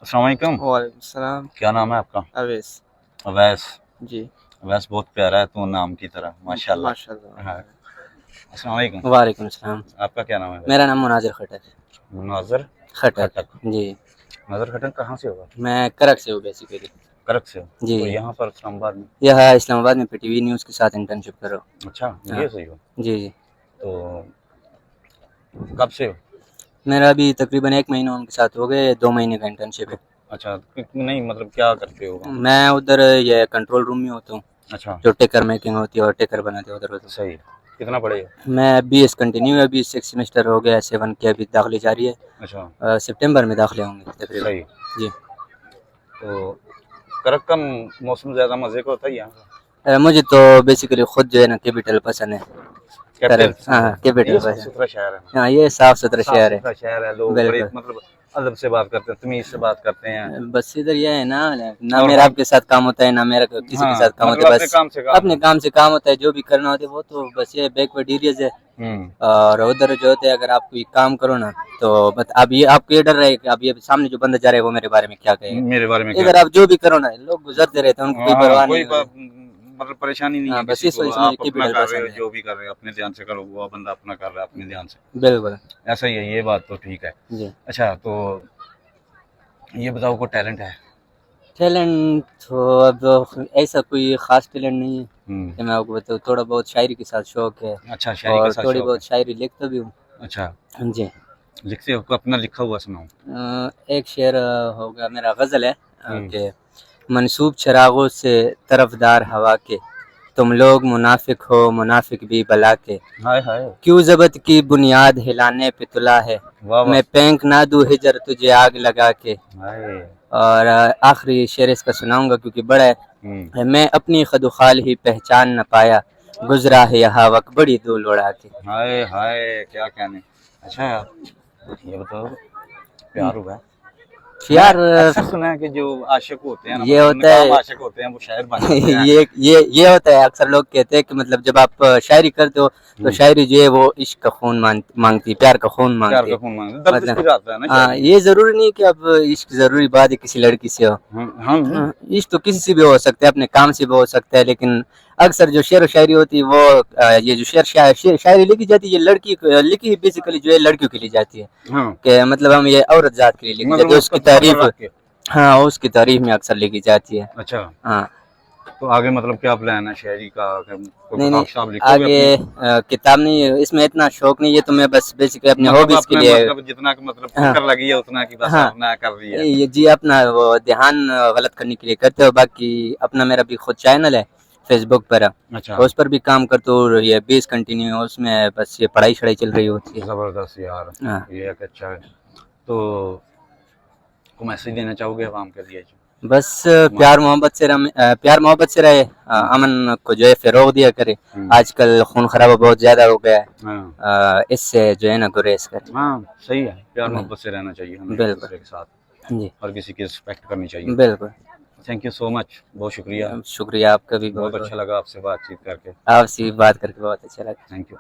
अस्सलाम वालेकुम। वालेकुम सलाम। क्या नाम है आपका? अवैस। अवैस। जी। अवैस बहुत प्यारा है तो नाम की तरह माशाल्लाह। हाँ। माशाल्लाह। अस्सलाम वालेकुम। वालेकुम सलाम। आपका क्या नाम है मेरा वैसे? नाम मुनाजिर खटक है। नाज़र खटक। खटक। जी। नाज़र खटक कहाँ से होगा? मैं करक से हूँ बेसिकली। करक से हो? जी। तो यहाँ पर इस्लामाबाद में? यह है इस्लामाबाद में पीटीवी न्यूज़ के साथ इंटर्नशिप कर रहा अच्छा, हूँ। हाँ। ये सही हो। जी जी। तो कब से हो? मेरा अभी तकरीबन 1 महीना उनके साथ हो गए, 2 महीने का इंटर्नशिप है। अच्छा, नहीं मतलब क्या करते हो वहाँ? मैं उधर ये कंट्रोल रूम में होता हूँ, अच्छा, जो टेकर मेकिंग होती है और टेकर बनाते हैं उधर होता सही। कितना पढ़े हो? हूँ। मैं BS कंटिन्यू है, अभी 6 सेमेस्टर हो गया, 7 की अभी दाखिले जारी है। अच्छा, सितंबर में दाखिले होंगे तकरीबन। सही। जी। तो करक का मौसम ज़्यादा मज़े का होता है यहाँ का? मुझे तो बेसिकली खुद जो है ना कैपिटल पसंद है। कैपिटल करक, पसंद हाँ है? कैपिटल ये साफ पसंद। सुथरा शहर है। हाँ ये साफ सुथरा साफ शहर है। सुथरा शहर है, लोग बड़े बिल्कुल। मतलब अदब से बात करते हैं, तमीज से बात करते हैं। बस इधर ये है ना, ना और मेरा आपके साथ काम होता है ना मेरा किसी के साथ हाँ काम होता मतलब है। अपने बस काम से काम अपने है। काम से काम होता है, जो भी करना होता है वो तो बस ये बैकवर्ड एरियाज है। हम्म। और उधर जो होता है अगर आप कोई काम करो ना तो बस अब ये आपको ये डर रहे कि अब ये सामने जो बंदा जा रहा है वो मेरे बारे में क्या कहेगा। मेरे बारे में क्या इधर आप जो भी करो ना लोग गुजरते रहते हैं, उनको कोई हाँ परवाह नहीं कोई होती। मतलब परेशानी नहीं है हाँ बस किसी इस को, वजह से मुझे आप अपना कैपिटल कर रहे हो, पसंद है। जो भी कर रहे हो अपने ध्यान से करो, वो बंदा अपना कर रहा है अपने ध्यान से। बिल्कुल। ऐसा ही है, ये बात तो ठीक है। जी। अच्छा तो ये बताओ कोई टैलेंट है? टैलेंट तो अब ऐसा कोई ख़ास टैलेंट नहीं है हम्म। कि मैं आपको बताऊँ। थोड़ा बहुत शायरी के साथ शौक है अच्छा, शायरी का और साथ थोड़ी शौक है। बहुत शायरी लिखता भी हूँ। अच्छा, जी। लिखते हो? अपना लिखा हुआ सुनाओ। एक शेर होगा मेरा, गज़ल है हम्म। कि मंसूब चिरागों से तरफदार हवा के, तुम लोग मुनाफिक हो मुनाफिक भी बला के, हाय हाय। क्यों ज़बत की बुनियाद हिलाने पे तुला है, वाह वाह। मैं फेंक ना दूँ हिजर तुझे आग लगा के। हाय। और आखिरी शेर इसका सुनाऊंगा क्योंकि बड़ा हम्म। है। मैं अपनी खदुखाल ही पहचान न पाया, गुजरा है यहाँ वक्त बड़ी धूल उड़ा के। हाय हाय, क्या कहने। अच्छा ये बताओ, प्यार हुआ है? मैंने यार अक्सर सुना है कि जो आशिक होते हैं ना, ये मतलब होता नकाम है आशिक होते हैं, वो शायर बन जाते हैं। ये होता है। अक्सर लोग कहते हैं कि मतलब जब आप शायरी करते हो तो हम्म। शायरी जो है वो इश्क का खून मांगती है, प्यार का खून प्यार मांगती का है। खून मांगते, दर्द मतलब से जाता है ना हाँ, शायरी में। ये जरूरी नहीं कि अब इश्क जरूरी बात है किसी लड़की से हो। हम इश्क तो किसी से भी हो सकता है, अपने काम से भी हो सकता है, लेकिन अक्सर जो शेर व शायरी होती है वो ये जो शायरी लिखी जाती है ये लड़की लिखी बेसिकली जो है लड़कियों के लिए जाती है। हाँ कि मतलब हम ये औरत जात के लिए लिखी जाती मतलब है, उसका उसकी तसव्वुर तारीफ। रख के। हाँ उसकी तारीफ में अक्सर लिखी जाती है। अच्छा, हाँ। तो आगे मतलब क्या प्लान है शायरी का? कोई नहीं किताब नहीं, शिताब लिखोगे आगे अपनी? किताब नहीं है, इसमें इतना शौक नहीं है, तो मैं बस बेसिकली अपने मतलब हॉबीज के अपने लिए। मतलब जितना कि मतलब हाँ फिक्र लगी है उतना की बस हाँ। अपना कर रही है। ये जी अपना वो ध्यान गलत करने के लिए करते हो। बाकी अपना मेरा भी खुद चैनल है फेसबुक पर, अच्छा, उस पर भी काम करते हो। और ये बेस कंटिन्यू है उसमें, बस ये पढ़ाई शढ़ाई चल रही होती है। जबरदस्त यार। हाँ। ये एक अच्छा है। तो को मैसेज देना चाहोगे आवाम के लिए? बस तुम्हारा। प्यार मोहब्बत से रहे, हम्म। अमन को जो है फ़रोग़ दिया करे। हम्म। आजकल खून खराबा बहुत ज़्यादा हो गया है, हाँ इससे जो है ना गुरेज करे। हाँ, सही है, प्यार जी। मोहब्बत से रहना चाहिए हमें एक बिल्कुल। दूसरे के साथ। जी। हर किसी की रिस्पेक्ट करनी चाहिए। बिल्कुल। थैंक यू सो मच, बहुत शुक्रिया। शुक्रिया आपका भी बहुत बहुत बहुत। अच्छा लगा आपसे बातचीत करके। आपसे बात करके बहुत अच्छा लगा। Thank you.